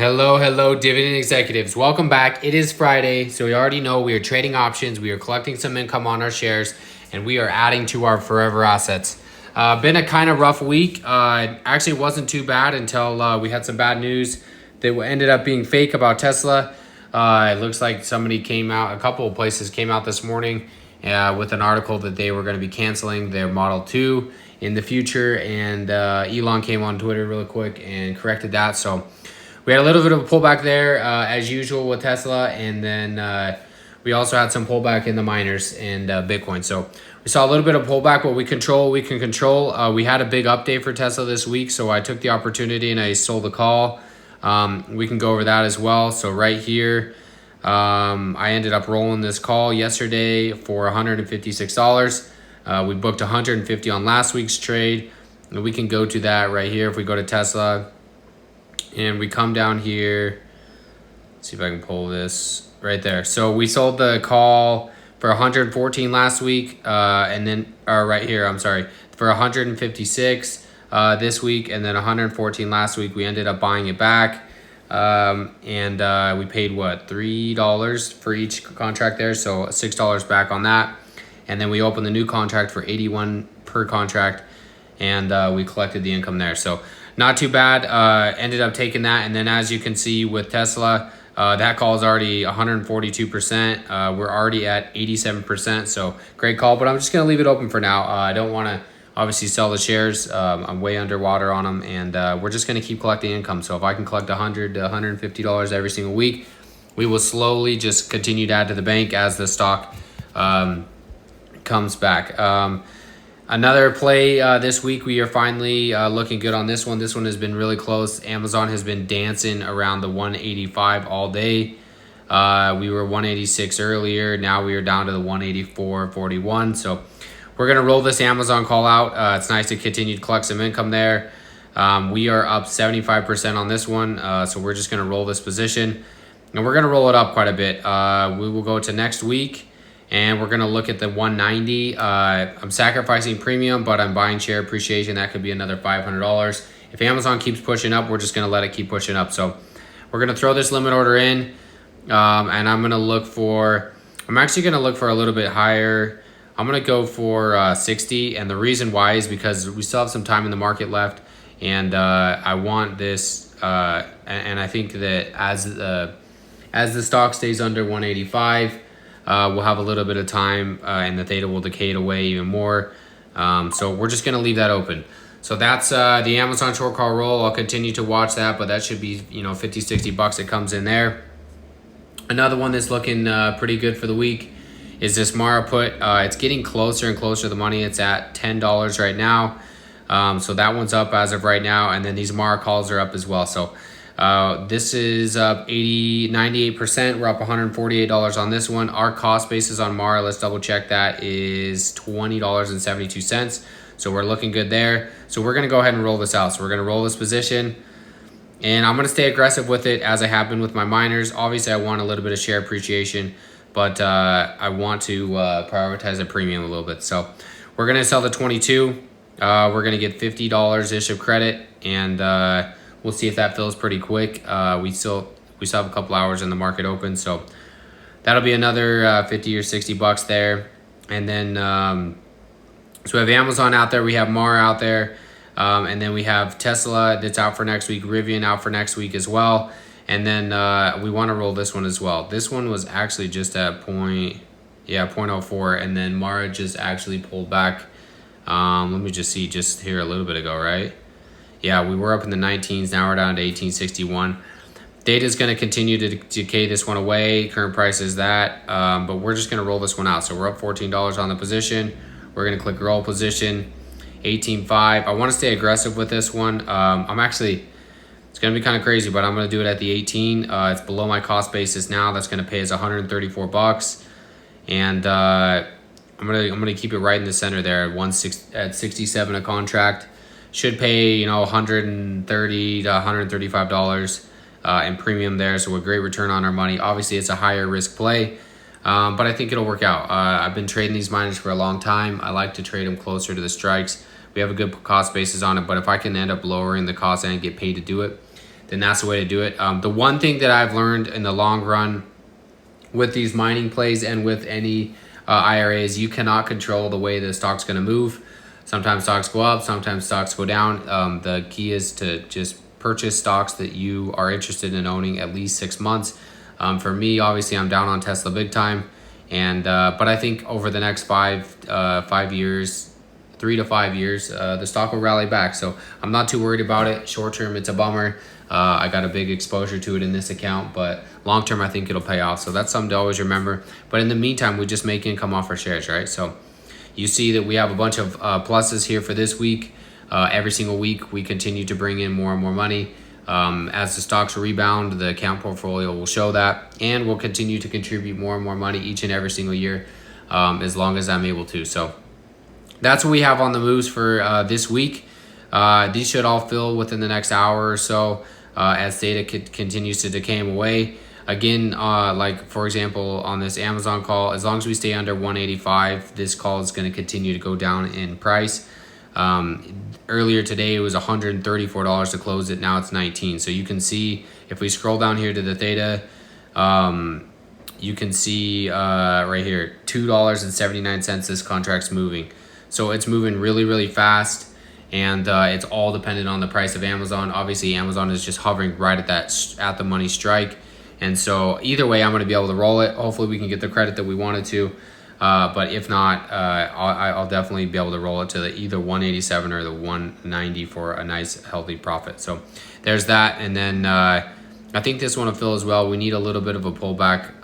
Hello, dividend executives. Welcome back. It is Friday, so we already know we are trading options. We are collecting some income on our shares, and we are adding to our forever assets. Been a kind of rough week. Actually, wasn't too bad until we had some bad news that ended up being fake about Tesla. It looks like a couple of places came out this morning with an article that they were going to be canceling their Model 2 in the future, and Elon came on Twitter really quick and corrected that. So we had a little bit of a pullback there, as usual with Tesla, and then we also had some pullback in the miners and Bitcoin. So we saw a little bit of pullback, but we can control. We had a big update for Tesla this week, so I took the opportunity and I sold the call. We can go over that as well. So right here, I ended up rolling this call yesterday for $156. We booked $150 on last week's trade, and we can go to that right here. If we go to Tesla, and we come down here, see if I can pull this right there. So we sold the call for 114 last week, and then right here, I'm sorry, for 156 this week, and then 114 last week. We ended up buying it back, and we paid what, $3 for each contract there, so $6 back on that. And then we opened the new contract for 81 per contract, and we collected the income there. So not too bad. Ended up taking that, and then as you can see with Tesla, that call is already 142%. We're already at 87%, so great call. But I'm just gonna leave it open for now. I don't want to obviously sell the shares. I'm way underwater on them, and we're just gonna keep collecting income. So if I can collect $100 to $150 every single week, we will slowly just continue to add to the bank as the stock comes back. Another play this week, we are finally looking good on this one. This one has been really close. Amazon has been dancing around the 185 all day. We were 186 earlier. Now we are down to the 184.41. So we're going to roll this Amazon call out. It's nice to continue to collect some income there. We are up 75% on this one. So we're just going to roll this position. And we're going to roll it up quite a bit. We will go to next week, and we're going to look at the 190. I'm sacrificing premium, but I'm buying share appreciation. That could be another $500. If Amazon keeps pushing up, we're just going to let it keep pushing up. So we're going to throw this limit order in, and I'm actually going to look for a little bit higher. I'm going to go for 60, and the reason why is because we still have some time in the market left, and I want this, and I think that as the stock stays under 185, we'll have a little bit of time, and the theta will decay away even more. So we're just going to leave that open. So that's the Amazon short call roll. I'll continue to watch that, but that should be, $50-$60 that comes in there. Another one that's looking pretty good for the week is this Mara put. It's getting closer and closer to the money. It's at $10 right now. So that one's up as of right now, and then these Mara calls are up as well. So this is up 98%. We're up $148 on this one. Our cost basis on Mara, let's double check that, is $20.72. So we're looking good there. So we're going to go ahead and roll this out. So we're going to roll this position, and I'm going to stay aggressive with it as I have been with my miners. Obviously, I want a little bit of share appreciation, but I want to prioritize a premium a little bit. So we're going to sell the 22. We're going to get $50-ish of credit, and we'll see if that fills pretty quick. We still have a couple hours in the market open, so that'll be another 50 or $60 there. And then so we have Amazon out there, we have Mara out there, and then we have Tesla that's out for next week, Rivian out for next week as well. And then we want to roll this one as well. This one was actually just at 0.04, and then Mara just actually pulled back. Let me just see, just here a little bit ago, right? Yeah, we were up in the 19s. Now we're down to 1861. Data is going to continue to decay this one away. Current price is that, but we're just going to roll this one out. So we're up $14 on the position. We're going to click roll position, 18.5. I want to stay aggressive with this one. It's going to be kind of crazy, but I'm going to do it at the 18. It's below my cost basis now. That's going to pay us $134, and I'm gonna keep it right in the center there at 67 a contract. Should pay $130 to $135 in premium there, so a great return on our money. Obviously, it's a higher risk play, but I think it'll work out. I've been trading these miners for a long time. I like to trade them closer to the strikes. We have a good cost basis on it, but if I can end up lowering the cost and get paid to do it, then that's the way to do it. The one thing that I've learned in the long run with these mining plays and with any IRAs, you cannot control the way the stock's going to move. Sometimes stocks go up, sometimes stocks go down. The key is to just purchase stocks that you are interested in owning at least 6 months. For me, obviously, I'm down on Tesla big time, and but I think over the next 5 years, 3 to 5 years, the stock will rally back. So I'm not too worried about it. Short term, it's a bummer. I got a big exposure to it in this account, but long term, I think it'll pay off. So that's something to always remember. But in the meantime, we just make income off our shares, right? So you see that we have a bunch of pluses here for this week. Every single week, we continue to bring in more and more money. As the stocks rebound, the account portfolio will show that, and we'll continue to contribute more and more money each and every single year, as long as I'm able to. So that's what we have on the moves for this week. These should all fill within the next hour or so as data continues to decay away. Again, like for example, on this Amazon call, as long as we stay under 185, this call is going to continue to go down in price. Earlier today, it was $134 to close it. Now it's 19. So you can see if we scroll down here to the theta, you can see right here, $2.79 this contract's moving. So it's moving really, really fast. And it's all dependent on the price of Amazon. Obviously, Amazon is just hovering right at the money strike. And so either way, I'm going to be able to roll it. Hopefully, we can get the credit that we wanted to. But if not, I'll definitely be able to roll it to the either 187 or the 190 for a nice, healthy profit. So there's that. And then I think this one will fill as well. We need a little bit of a pullback.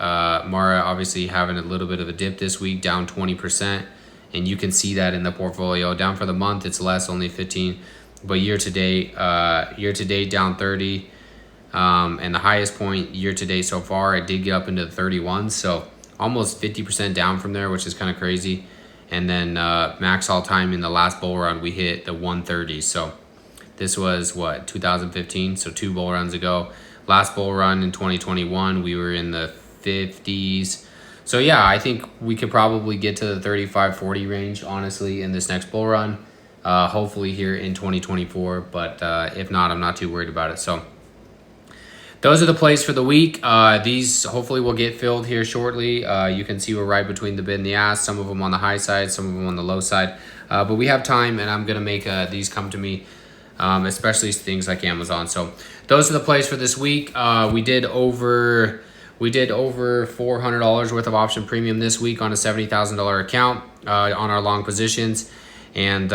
Mara obviously having a little bit of a dip this week, down 20%. And you can see that in the portfolio. Down for the month, it's less, only 15. But year to date down 30. And the highest point year to date so far, it did get up into the 31. So almost 50% down from there, which is kind of crazy. And then max all time in the last bull run, we hit the 130. So this was what, 2015? So 2 bull runs ago. Last bull run in 2021, we were in the 50s. So yeah, I think we could probably get to the 35-40 range, honestly, in this next bull run. Hopefully here in 2024. But if not, I'm not too worried about it. So those are the plays for the week. These hopefully will get filled here shortly. You can see we're right between the bid and the ask. Some of them on the high side, some of them on the low side. But we have time, and I'm going to make these come to me, especially things like Amazon. So those are the plays for this week. We did over $400 worth of option premium this week on a $70,000 account on our long positions. And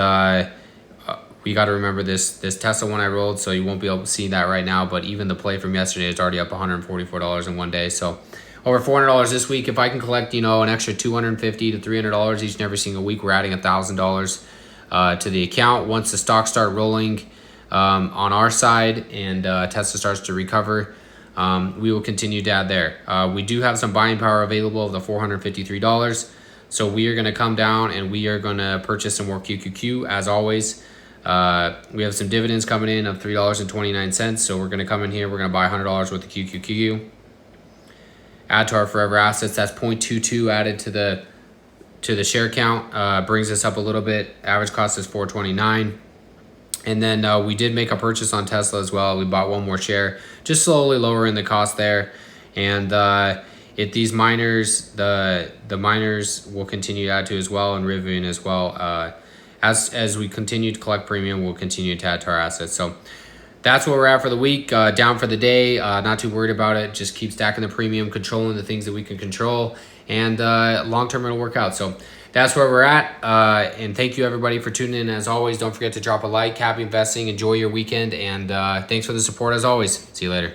we got to remember this Tesla one I rolled, so you won't be able to see that right now. But even the play from yesterday is already up $144 in one day. So over $400 this week. If I can collect, an extra $250 to $300 each and every single week, we're adding $1,000 to the account. Once the stocks start rolling on our side and Tesla starts to recover, we will continue to add there. We do have some buying power available of the $453. So we are going to come down and we are going to purchase some more QQQ as always. We have some dividends coming in of $3.29. So we're going to come in here. We're going to buy $100 worth of QQQ. Add to our forever assets. That's 0.22 added to the share count. Brings us up a little bit. Average cost is $4.29. And then we did make a purchase on Tesla as well. We bought one more share, just slowly lowering the cost there. And if these miners, the miners will continue to add to as well, and Rivian as well. As we continue to collect premium, we'll continue to add to our assets. So that's where we're at for the week. Down for the day. Not too worried about it. Just keep stacking the premium, controlling the things that we can control, and long term it'll work out. So that's where we're at. And thank you everybody for tuning in. As always, don't forget to drop a like. Happy investing. Enjoy your weekend, and thanks for the support as always. See you later.